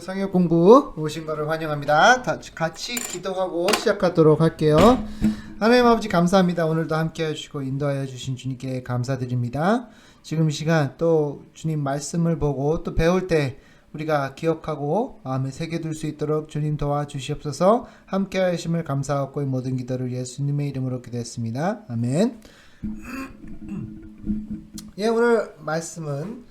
성역 공부 오신 것을 환영합니다. 같이 기도하고 시작하도록 할게요. 하나님 아버지 감사합니다. 오늘도 함께 해주시고 인도하여 주신 주님께 감사드립니다. 지금 이 시간 또 주님 말씀을 보고 또 배울 때 우리가 기억하고 마음에 새겨둘 수 있도록 주님 도와주시옵소서. 함께 하심을 감사하고 이 모든 기도를 예수님의 이름으로 기도했습니다. 아멘. 예, 오늘 말씀은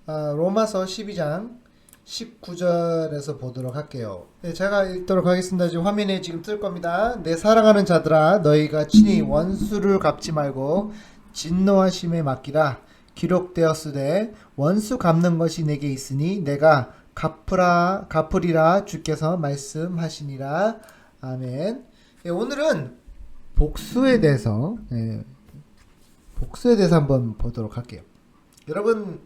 로마서 12장 19절에서 보도록 할게요. 네, 제가 읽도록 하겠습니다. 지금 화면에 지금 뜰 겁니다. 내 사랑하는 자들아, 너희가 친히 원수를 갚지 말고 진노하심에 맡기라. 기록되었으되 원수 갚는 것이 내게 있으니 내가 갚으리라 주께서 말씀하시니라. 아멘. 네, 오늘은 복수에 대해서 한번 보도록 할게요. 여러분,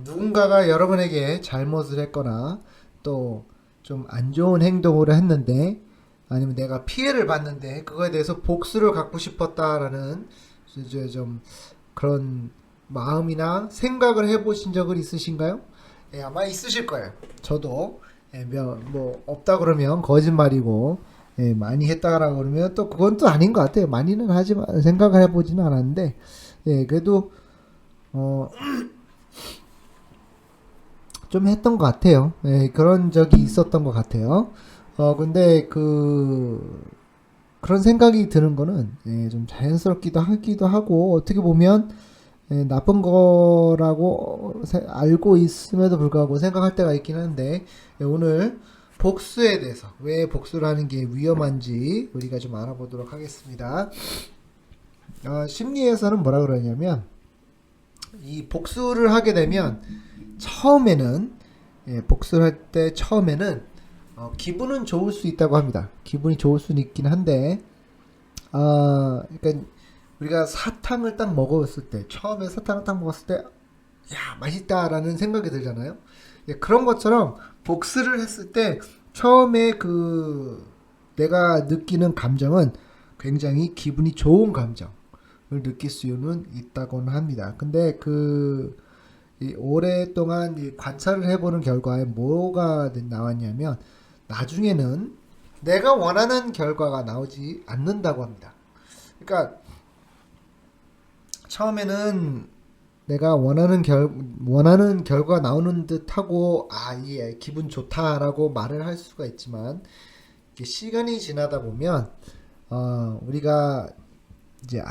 누군가가 여러분에게 잘못을 했거나 또 좀 안 좋은 행동을 했는데 아니면 내가 피해를 봤는데 그거에 대해서 복수를 갖고 싶었다라는 이제 좀 그런 마음이나 생각을 해보신 적은 있으신가요? 예, 아마 있으실 거예요. 저도 뭐 없다 그러면 거짓말이고 많이 했다라고 그러면 또 그건 또 아닌 것 같아요. 많이는 하지만 생각을 해보지는 않았는데 그래도 좀 했던 것 같아요. 그런 적이 있었던 것 같아요. 근데 그런 생각이 드는 거는 좀 자연스럽기도 하기도 하고 어떻게 보면 나쁜 거라고 알고 있음에도 불구하고 생각할 때가 있긴 한데 오늘 복수에 대해서 왜 복수를 하는 게 위험한지 우리가 좀 알아보도록 하겠습니다. 심리에서는 뭐라 그러냐면 이 복수를 하게 되면 처음에는 복수를 할 때 처음에는 기분은 좋을 수 있다고 합니다. 기분이 좋을 수는 있긴 한데 그러니까 우리가 사탕을 딱 먹었을 때 처음에 사탕을 딱 먹었을 때 야 맛있다라는 생각이 들잖아요. 그런 것처럼 복수를 했을 때 처음에 내가 느끼는 감정은 굉장히 기분이 좋은 감정을 느낄 수는 있다고는 합니다. 근데 오랫동안 관찰을 해보는 결과에 뭐가 나왔냐면 나중에는 내가 원하는 결과가 나오지 않는다고 합니다. 그러니까 처음에는 내가 원하는 결과가 나오는 듯하고 기분 좋다라고 말을 할 수가 있지만 시간이 지나다 보면 우리가 이제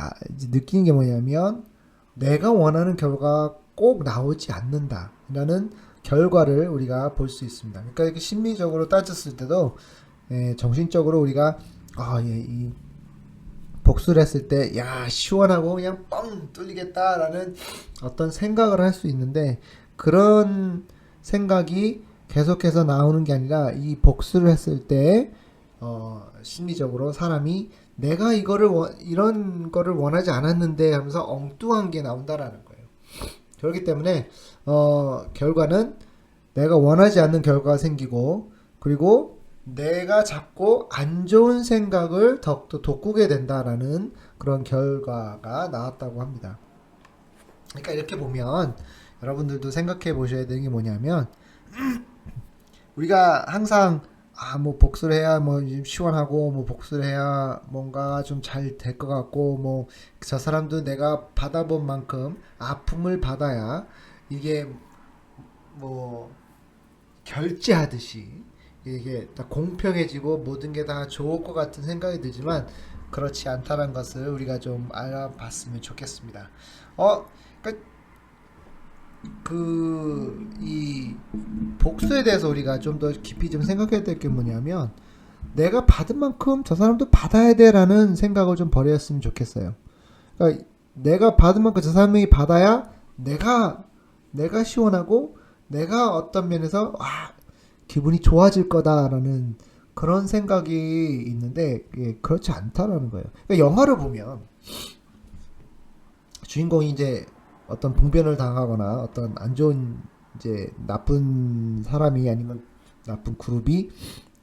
느끼는 게 뭐냐면 내가 원하는 결과가 꼭 나오지 않는다라는 결과를 우리가 볼 수 있습니다. 그러니까 이렇게 심리적으로 따졌을 때도 정신적으로 우리가 이 복수를 했을 때 시원하고 그냥 뻥 뚫리겠다라는 어떤 생각을 할 수 있는데 그런 생각이 계속해서 나오는 게 아니라 이 복수를 했을 때 심리적으로 사람이 내가 이런 거를 원하지 않았는데 하면서 엉뚱한 게 나온다라는 거예요. 그렇기 때문에 결과는 내가 원하지 않는 결과가 생기고 그리고 내가 자꾸 안 좋은 생각을 더욱더 돋구게 된다라는 그런 결과가 나왔다고 합니다. 그러니까 이렇게 보면 여러분들도 생각해 보셔야 되는 게 뭐냐면 우리가 항상 뭐 복수를 해야 뭐 시원하고 뭐 복수를 해야 뭔가 좀 잘 될 것 같고 뭐 저 사람도 내가 받아본 만큼 아픔을 받아야 이게 뭐 결제하듯이 이게 다 공평해지고 모든 게 다 좋을 것 같은 생각이 들지만 그렇지 않다는 것을 우리가 좀 알아봤으면 좋겠습니다. 그러니까 이 복수에 대해서 우리가 좀 더 깊이 좀 생각해야 될 게 뭐냐면 내가 받은 만큼 저 사람도 받아야 돼라는 생각을 좀 버렸으면 좋겠어요. 그러니까 내가 받은 만큼 저 사람이 받아야 내가 시원하고 내가 어떤 면에서 기분이 좋아질 거다라는 그런 생각이 있는데 그렇지 않다라는 거예요. 그러니까 영화를 보면 주인공이 이제 어떤 봉변을 당하거나 어떤 안 좋은 이제 나쁜 사람이 아니면 나쁜 그룹이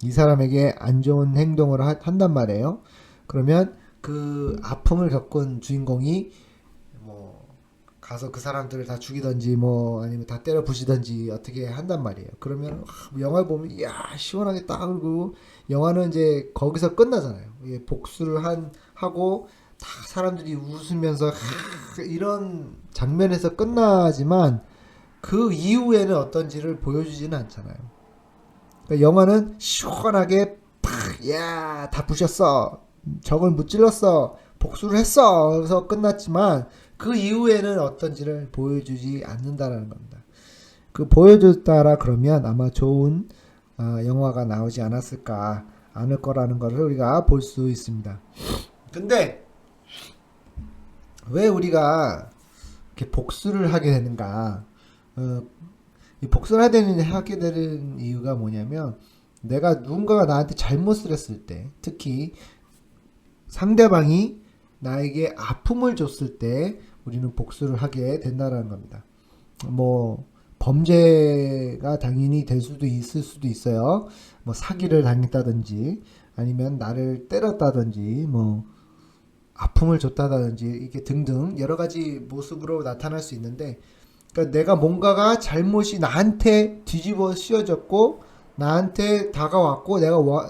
이 사람에게 안 좋은 행동을 한단 말이에요. 그러면 그 아픔을 겪은 주인공이 뭐 가서 그 사람들을 다 죽이던지 뭐 아니면 다 때려 부시던지 어떻게 한단 말이에요. 그러면 영화 보면 이야 시원하게 딱 그러고 영화는 이제 거기서 끝나잖아요. 이게 복수를 하고 다 사람들이 웃으면서 이런 장면에서 끝나지만 그 이후에는 어떤지를 보여주지는 않잖아요. 그러니까 영화는 시원하게 야, 다 부셨어. 적을 무찔렀어. 복수를 했어. 그래서 끝났지만 그 이후에는 어떤지를 보여주지 않는다라는 겁니다. 그 보여줬다라 그러면 아마 좋은 영화가 나오지 않았을까 않을 거라는 것을 우리가 볼 수 있습니다. 근데 왜 우리가 이렇게 복수를 하게 되는가? 이 복수를 하게 되는 이유가 뭐냐면 내가 누군가가 나한테 잘못을 했을 때, 특히 상대방이 나에게 아픔을 줬을 때 우리는 복수를 하게 된다는 겁니다. 뭐 범죄가 당연히 될 수도 있을 수도 있어요. 뭐 사기를 당했다든지 아니면 나를 때렸다든지 뭐 아픔을 줬다든지 이게 등등 여러 가지 모습으로 나타날 수 있는데 그러니까 내가 뭔가가 잘못이 나한테 뒤집어 씌워졌고 나한테 다가왔고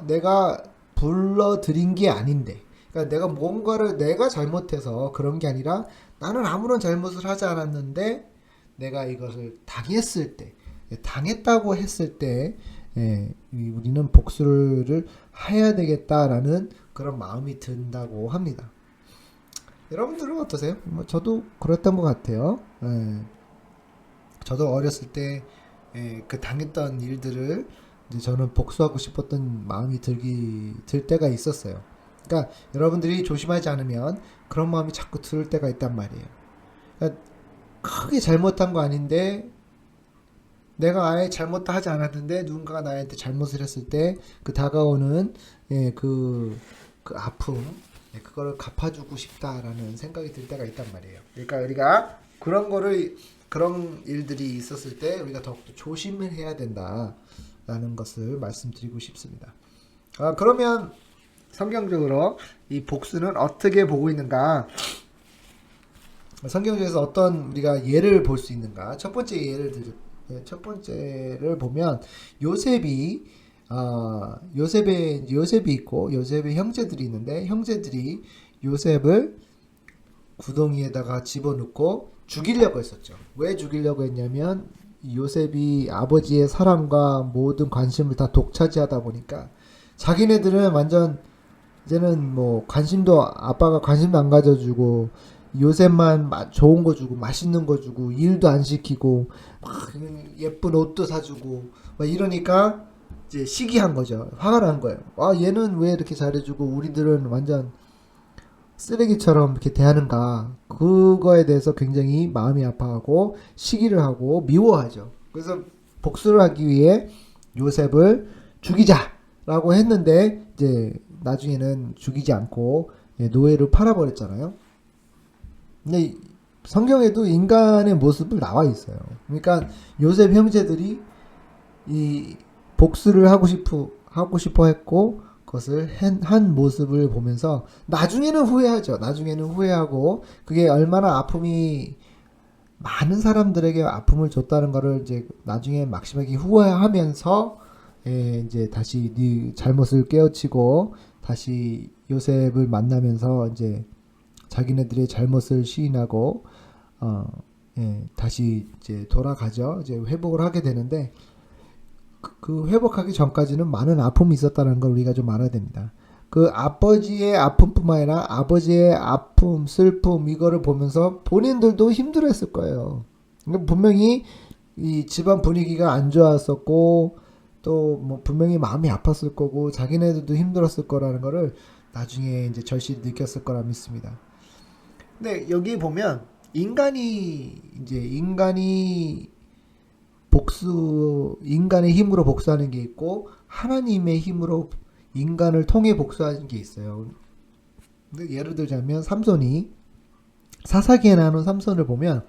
내가 불러들인 게 아닌데 그러니까 내가 뭔가를 내가 잘못해서 그런 게 아니라 나는 아무런 잘못을 하지 않았는데 내가 이것을 당했을 때 당했다고 했을 때 우리는 복수를 해야 되겠다라는 그런 마음이 든다고 합니다. 여러분들은 어떠세요? 뭐 저도 그랬던 것 같아요. 저도 어렸을 때 그 당했던 일들을 이제 저는 복수하고 싶었던 마음이 들 때가 있었어요. 그러니까 여러분들이 조심하지 않으면 그런 마음이 자꾸 들 때가 있단 말이에요. 그러니까 크게 잘못한 거 아닌데 내가 아예 잘못도 하지 않았는데 누군가가 나한테 잘못을 했을 때 그 다가오는 그 아픔 그거를 갚아주고 싶다라는 생각이 들 때가 있단 말이에요. 그러니까 우리가 그런 일들이 있었을 때 우리가 더욱더 조심을 해야 된다라는 것을 말씀드리고 싶습니다. 그러면 성경적으로 이 복수는 어떻게 보고 있는가? 성경에서 어떤 우리가 예를 볼 수 있는가? 첫 번째를 보면 요셉이 요셉이 있고 요셉의 형제들이 있는데 형제들이 요셉을 구덩이에다가 집어넣고 죽이려고 했었죠. 왜 죽이려고 했냐면 요셉이 아버지의 사랑과 모든 관심을 다 독차지하다 보니까 자기네들은 완전 이제는 뭐 아빠가 관심도 안 가져주고 요셉만 좋은 거 주고 맛있는 거 주고 일도 안 시키고 막 예쁜 옷도 사주고 막 이러니까 이제 시기한 거죠. 화가 난 거예요. 얘는 왜 이렇게 잘해주고 우리들은 완전 쓰레기처럼 이렇게 대하는가. 그거에 대해서 굉장히 마음이 아파하고 시기를 하고 미워하죠. 그래서 복수를 하기 위해 요셉을 죽이자라고 했는데 이제 나중에는 죽이지 않고 노예로 팔아버렸잖아요. 근데 성경에도 인간의 모습을 나와 있어요. 그러니까 요셉 형제들이 이 복수를 하고 싶어 했고 그것을 한 모습을 보면서 나중에는 후회하죠. 나중에는 후회하고 그게 얼마나 아픔이 많은 사람들에게 아픔을 줬다는 거를 이제 나중에 막심하게 후회하면서 이제 다시 네 잘못을 깨우치고 다시 요셉을 만나면서 이제 자기네들의 잘못을 시인하고 다시 이제 돌아가죠. 이제 회복을 하게 되는데 그 회복하기 전까지는 많은 아픔이 있었다는 걸 우리가 좀 알아야 됩니다. 그 아버지의 아픔뿐만 아니라 아버지의 아픔, 슬픔 이거를 보면서 본인들도 힘들었을 거예요. 분명히 이 집안 분위기가 안 좋았었고 또 뭐 분명히 마음이 아팠을 거고 자기네들도 힘들었을 거라는 거를 나중에 이제 절실히 느꼈을 거라 믿습니다. 근데 여기 보면 인간이 인간의 힘으로 복수하는 게 있고 하나님의 힘으로 인간을 통해 복수하는 게 있어요. 예를 들자면 사사기에 나오는 삼손을 보면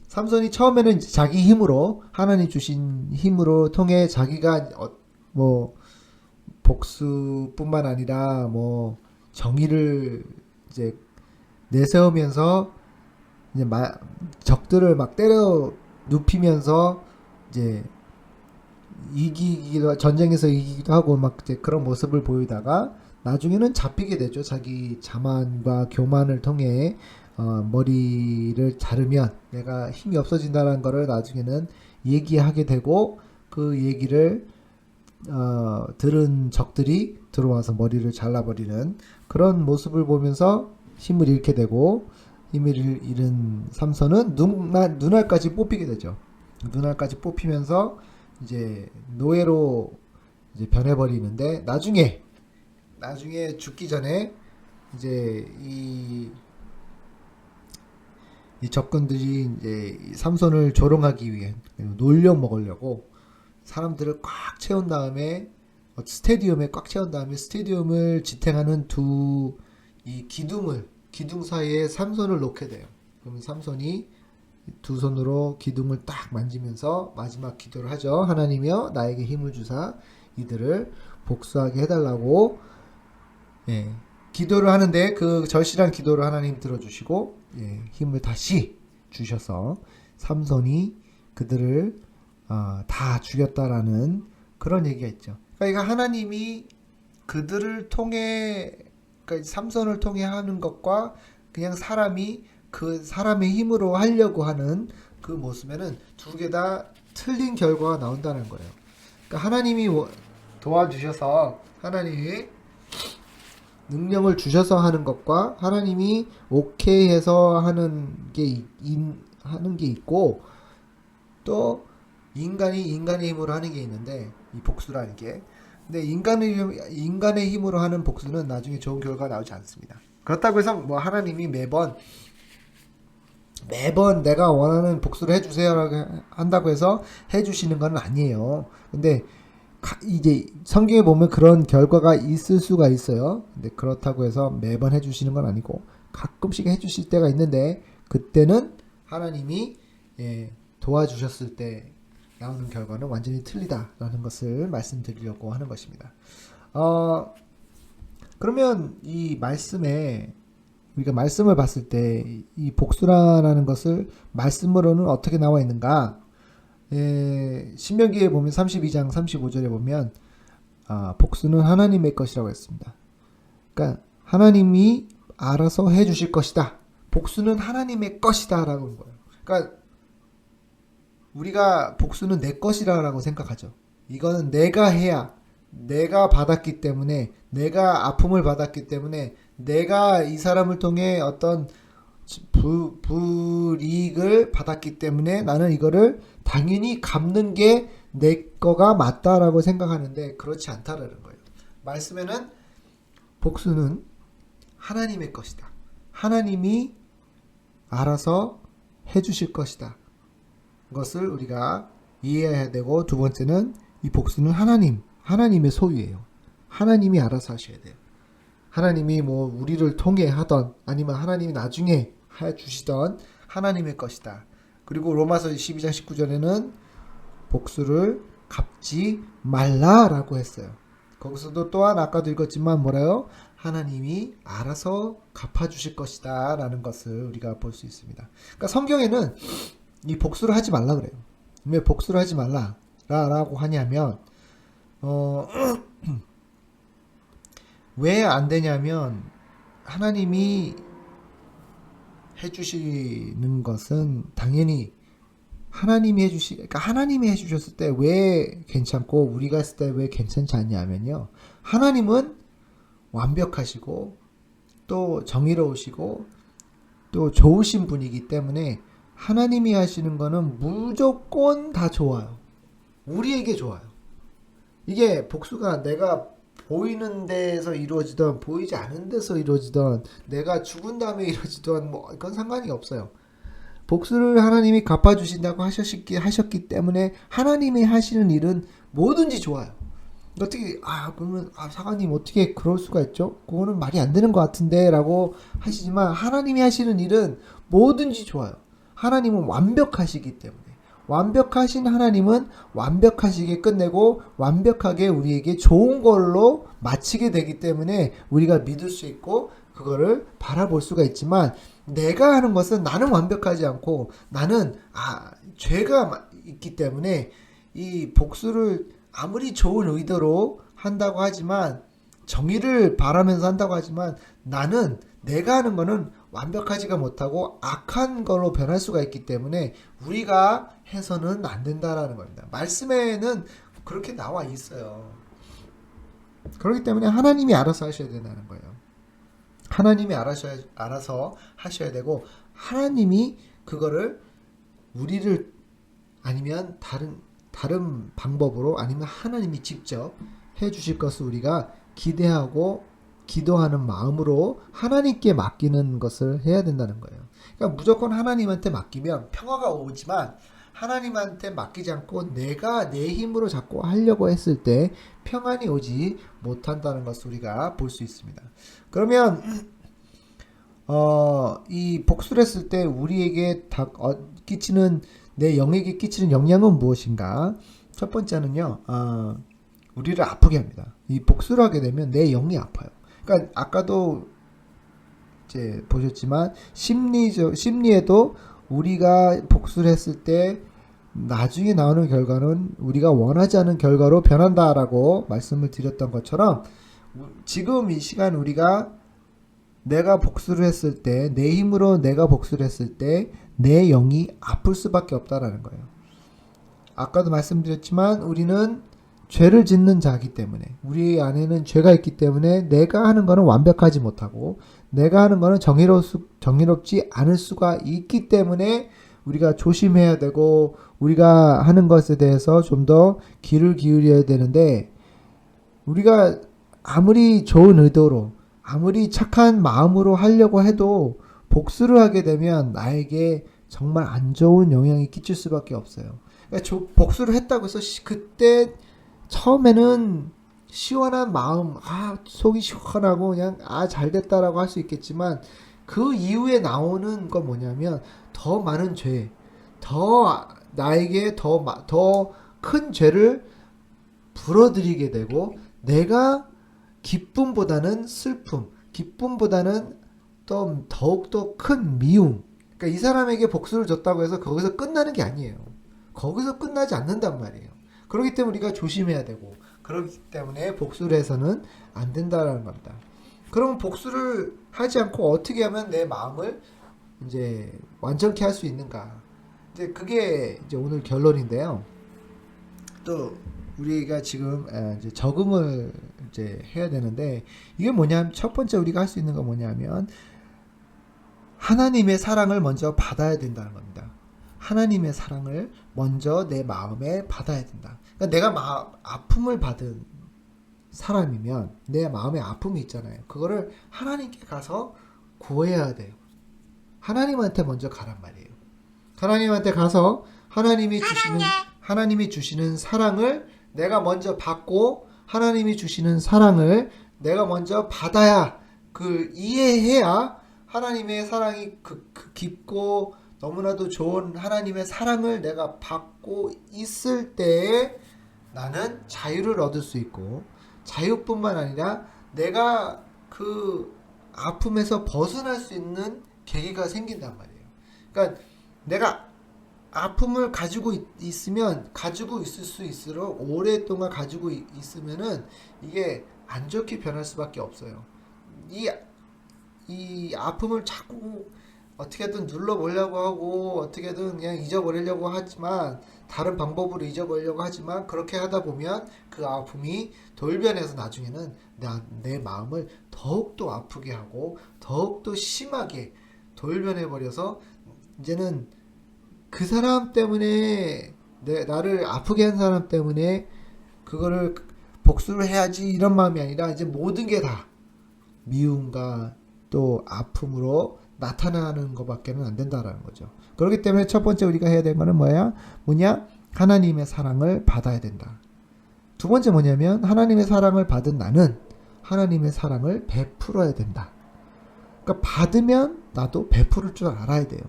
삼손이 처음에는 자기 힘으로 하나님 주신 힘으로 통해 자기가 뭐 복수뿐만 아니라 뭐 정의를 이제 내세우면서 이제 적들을 막 때려 눕히면서 이제 전쟁에서 이기기도 하고 막 이제 그런 모습을 보이다가 나중에는 잡히게 되죠. 자기 자만과 교만을 통해 머리를 자르면 내가 힘이 없어진다는 거를 나중에는 얘기하게 되고 그 얘기를 들은 적들이 들어와서 머리를 잘라버리는 그런 모습을 보면서 힘을 잃게 되고 힘을 잃은 삼손은 눈알까지 뽑히게 되죠. 눈알까지 뽑히면서 이제 노예로 이제 변해버리는데 나중에 죽기 전에 이제 이 적군들이 이제 삼손을 조롱하기 위해 놀려 먹으려고 사람들을 꽉 채운 다음에 스테디움에 꽉 채운 다음에 스테디움을 지탱하는 이 기둥 사이에 삼손을 놓게 돼요. 그러면 삼손이 두 손으로 기둥을 딱 만지면서 마지막 기도를 하죠. 하나님이여 나에게 힘을 주사 이들을 복수하게 해달라고 기도를 하는데 그 절실한 기도를 하나님 들어주시고 힘을 다시 주셔서 삼손이 그들을 다 죽였다라는 그런 얘기가 있죠. 그러니까 하나님이 그들을 통해 그러니까 삼손을 통해 하는 것과 그냥 사람이 그 사람의 힘으로 하려고 하는 그 모습에는 두 개 다 틀린 결과가 나온다는 거예요. 그러니까 하나님이 도와주셔서 하나님이 능력을 주셔서 하는 것과 하나님이 오케이 해서 하는 게 있고 또 인간의 힘으로 하는 게 있는데 이 복수라는 게 근데 인간의 힘으로 하는 복수는 나중에 좋은 결과가 나오지 않습니다. 그렇다고 해서 뭐 하나님이 매번 내가 원하는 복수를 해주세요 한다고 해서 해주시는 건 아니에요. 근데 이제 성경에 보면 그런 결과가 있을 수가 있어요. 근데 그렇다고 해서 매번 해주시는 건 아니고 가끔씩 해주실 때가 있는데 그때는 하나님이 도와주셨을 때 나오는 결과는 완전히 틀리다라는 것을 말씀드리려고 하는 것입니다. 그러면 이 말씀에 우리가 말씀을 봤을 때 이 복수라는 것을 말씀으로는 어떻게 나와 있는가? 신명기에 보면 32장 35절에 보면 복수는 하나님의 것이라고 했습니다. 그러니까 하나님이 알아서 해주실 것이다. 복수는 하나님의 것이다 라고 하는 거예요. 그러니까 우리가 복수는 내 것이라고 생각하죠. 이거는 내가 해야 내가 받았기 때문에 내가 아픔을 받았기 때문에 내가 이 사람을 통해 어떤 불이익을 받았기 때문에 나는 이거를 당연히 갚는 게 내 거가 맞다라고 생각하는데 그렇지 않다라는 거예요. 말씀에는 복수는 하나님의 것이다. 하나님이 알아서 해주실 것이다. 것을 우리가 이해해야 되고 두 번째는 이 복수는 하나님의 소유예요. 하나님이 알아서 하셔야 돼요. 하나님이 뭐 우리를 통해 하던 아니면 하나님이 나중에 해주시던 하나님의 것이다. 그리고 로마서 12장 19절에는 복수를 갚지 말라라고 했어요. 거기서도 또한 아까도 읽었지만 뭐라요? 하나님이 알아서 갚아주실 것이다 라는 것을 우리가 볼 수 있습니다. 그러니까 성경에는 이 복수를 하지 말라 그래요. 왜 복수를 하지 말라 라고 하냐면 왜 안 되냐면 하나님이 해주시는 것은 당연히 그러니까 하나님이 해주셨을 때 왜 괜찮고 우리가 했을 때 왜 괜찮지 않냐면요. 하나님은 완벽하시고 또 정의로우시고 또 좋으신 분이기 때문에 하나님이 하시는 거는 무조건 다 좋아요. 우리에게 좋아요. 이게 복수가 내가 보이는 데서 이루어지던 보이지 않은 데서 이루어지던 내가 죽은 다음에 이루어지던 뭐 그건 상관이 없어요. 복수를 하나님이 갚아주신다고 하셨기 때문에 하나님이 하시는 일은 뭐든지 좋아요. 어떻게 그러면 사관님 어떻게 그럴 수가 있죠? 그거는 말이 안 되는 것 같은데 라고 하시지만 하나님이 하시는 일은 뭐든지 좋아요. 하나님은 완벽하시기 때문에 완벽하신 하나님은 완벽하시게 끝내고 완벽하게 우리에게 좋은 걸로 마치게 되기 때문에 우리가 믿을 수 있고 그거를 바라볼 수가 있지만 내가 하는 것은 나는 완벽하지 않고 나는 죄가 있기 때문에 이 복수를 아무리 좋은 의도로 한다고 하지만 정의를 바라면서 한다고 하지만 나는 내가 하는 거는 완벽하지가 못하고 악한 걸로 변할 수가 있기 때문에 우리가 해서는 안 된다라는 겁니다. 말씀에는 그렇게 나와 있어요. 그렇기 때문에 하나님이 알아서 하셔야 된다는 거예요. 하나님이 알아서 하셔야 되고 하나님이 그거를 우리를 아니면 다른 방법으로 아니면 하나님이 직접 해 주실 것을 우리가 기대하고 기도하는 마음으로 하나님께 맡기는 것을 해야 된다는 거예요. 그러니까 무조건 하나님한테 맡기면 평화가 오지만 하나님한테 맡기지 않고 내가 내 힘으로 자꾸 하려고 했을 때 평안이 오지 못한다는 것을 우리가 볼 수 있습니다. 그러면 이 복수를 했을 때 우리에게 끼치는 내 영에게 끼치는 영향은 무엇인가? 첫 번째는요, 우리를 아프게 합니다. 이 복수를 하게 되면 내 영이 아파요. 그러니까 아까도 이제 보셨지만 심리에도 우리가 복수를 했을 때 나중에 나오는 결과는 우리가 원하지 않은 결과로 변한다라고 말씀을 드렸던 것처럼 지금 이 시간 우리가 내가 복수를 했을 때 내 힘으로 내가 복수를 했을 때 내 영이 아플 수밖에 없다라는 거예요. 아까도 말씀드렸지만 우리는 죄를 짓는 자이기 때문에 우리 안에는 죄가 있기 때문에 내가 하는 거는 완벽하지 못하고 내가 하는 거는 정의롭지 않을 수가 있기 때문에 우리가 조심해야 되고 우리가 하는 것에 대해서 좀 더 귀를 기울여야 되는데 우리가 아무리 좋은 의도로 아무리 착한 마음으로 하려고 해도 복수를 하게 되면 나에게 정말 안 좋은 영향이 끼칠 수밖에 없어요. 그러니까 복수를 했다고 해서 그때 처음에는 시원한 마음, 속이 시원하고 그냥 잘됐다라고 할 수 있겠지만 그 이후에 나오는 건 뭐냐면 더 많은 죄, 나에게 더 큰 죄를 불어들이게 되고 내가 기쁨보다는 슬픔, 기쁨보다는 또 더욱더 큰 미움. 그러니까 이 사람에게 복수를 줬다고 해서 거기서 끝나는 게 아니에요. 거기서 끝나지 않는단 말이에요. 그렇기 때문에 우리가 조심해야 되고 그렇기 때문에 복수를 해서는 안 된다라는 겁니다. 그럼 복수를 하지 않고 어떻게 하면 내 마음을 이제 완전케 할 수 있는가? 이제 그게 이제 오늘 결론인데요. 또 우리가 지금 이제 적응을 이제 해야 되는데 이게 뭐냐면 첫 번째 우리가 할 수 있는 건 뭐냐면 하나님의 사랑을 먼저 받아야 된다는 겁니다. 하나님의 사랑을 먼저 내 마음에 받아야 된다. 그러니까 내가 아픔을 받은 사람이면 내 마음에 아픔이 있잖아요. 그거를 하나님께 가서 구해야 돼요. 하나님한테 먼저 가란 말이에요. 하나님한테 가서 하나님이 주시는 사랑을 내가 먼저 받고 하나님이 주시는 사랑을 내가 먼저 받아야 이해해야 하나님의 사랑이 그 깊고 너무나도 좋은 하나님의 사랑을 내가 받고 있을 때에 나는 자유를 얻을 수 있고 자유뿐만 아니라 내가 그 아픔에서 벗어날 수 있는 계기가 생긴단 말이에요. 그러니까 내가 아픔을 가지고 가지고 있을 수 있을수록 오랫동안 가지고 있으면은 이게 안 좋게 변할 수밖에 없어요. 이 아픔을 자꾸 어떻게든 눌러보려고 하고 어떻게든 그냥 잊어버리려고 하지만 다른 방법으로 잊어버리려고 하지만 그렇게 하다 보면 그 아픔이 돌변해서 나중에는 내 마음을 더욱더 아프게 하고 더욱더 심하게 돌변해버려서 이제는 그 사람 때문에 나를 아프게 한 사람 때문에 그거를 복수를 해야지 이런 마음이 아니라 이제 모든 게 다 미움과 또 아픔으로 나타나는 것밖에는 안 된다라는 거죠. 그렇기 때문에 첫 번째 우리가 해야 되는 거는 뭐냐? 하나님의 사랑을 받아야 된다. 두 번째 뭐냐면 하나님의 사랑을 받은 나는 하나님의 사랑을 베풀어야 된다. 그러니까 받으면 나도 베풀을 줄 알아야 돼요.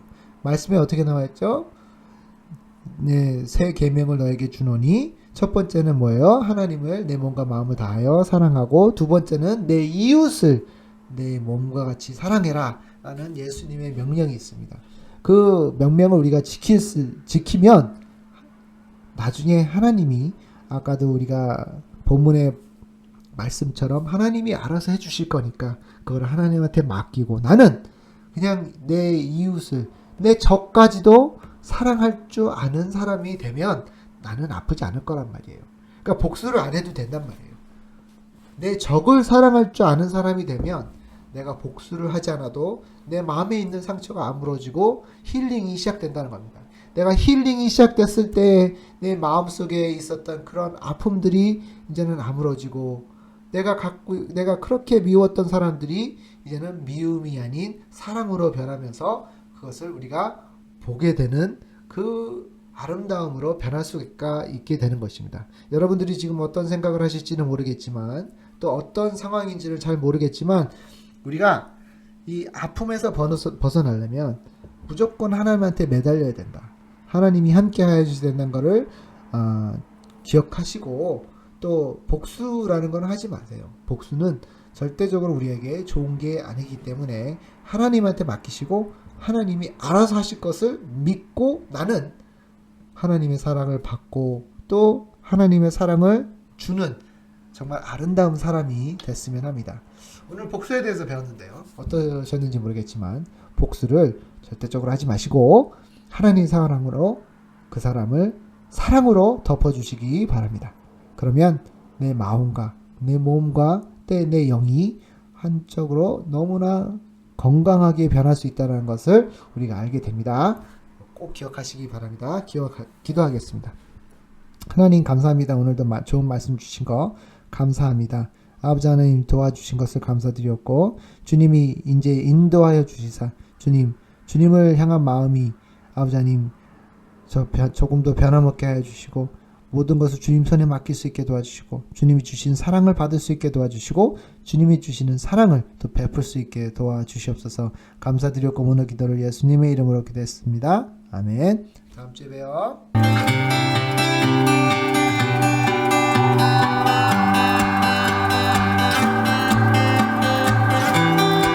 말씀에 어떻게 나와 있죠? 네, 새 계명을 너에게 주노니 첫 번째는 뭐예요? 하나님을 내 몸과 마음을 다하여 사랑하고 두 번째는 내 이웃을 내 몸과 같이 사랑해라 라는 예수님의 명령이 있습니다. 그 명령을 우리가 지키면 나중에 하나님이 아까도 우리가 본문의 말씀처럼 하나님이 알아서 해주실 거니까 그걸 하나님한테 맡기고 나는 그냥 내 이웃을 내 적까지도 사랑할 줄 아는 사람이 되면 나는 아프지 않을 거란 말이에요. 그러니까 복수를 안 해도 된단 말이에요. 내 적을 사랑할 줄 아는 사람이 되면 내가 복수를 하지 않아도 내 마음에 있는 상처가 아물어지고 힐링이 시작된다는 겁니다. 내가 힐링이 시작됐을 때 내 마음속에 있었던 그런 아픔들이 이제는 아물어지고 내가 그렇게 미웠던 사람들이 이제는 미움이 아닌 사랑으로 변하면서 그것을 우리가 보게 되는 그 아름다움으로 변할 수가 있게 되는 것입니다. 여러분들이 지금 어떤 생각을 하실지는 모르겠지만 또 어떤 상황인지를 잘 모르겠지만 우리가 이 아픔에서 벗어나려면 무조건 하나님한테 매달려야 된다. 하나님이 함께 하여 주셔야 된다는 것을 기억하시고 또 복수라는 건 하지 마세요. 복수는 절대적으로 우리에게 좋은 게 아니기 때문에 하나님한테 맡기시고 하나님이 알아서 하실 것을 믿고 나는 하나님의 사랑을 받고 또 하나님의 사랑을 주는 정말 아름다운 사람이 됐으면 합니다. 오늘 복수에 대해서 배웠는데요. 어떠셨는지 모르겠지만 복수를 절대적으로 하지 마시고 하나님의 사랑으로 그 사람을 사랑으로 덮어주시기 바랍니다. 그러면 내 마음과 내 몸과 내 영이 한쪽으로 너무나 건강하게 변할 수 있다는 것을 우리가 알게 됩니다. 꼭 기억하시기 바랍니다. 기도하겠습니다. 하나님 감사합니다. 오늘도 좋은 말씀 주신 거 감사합니다. 아버지 하나님 도와주신 것을 감사드렸고 주님이 이제 인도하여 주시사 주님을 향한 마음이 아버지 하나님 조금 더 변함없게 하여 주시고 모든 것을 주님 손에 맡길 수 있게 도와주시고 주님이 주신 사랑을 받을 수 있게 도와주시고 주님이 주시는 사랑을 또 베풀 수 있게 도와주시옵소서. 감사드렸고 오늘 기도를 예수님의 이름으로 기도했습니다. 아멘. 다음 주에 봬요.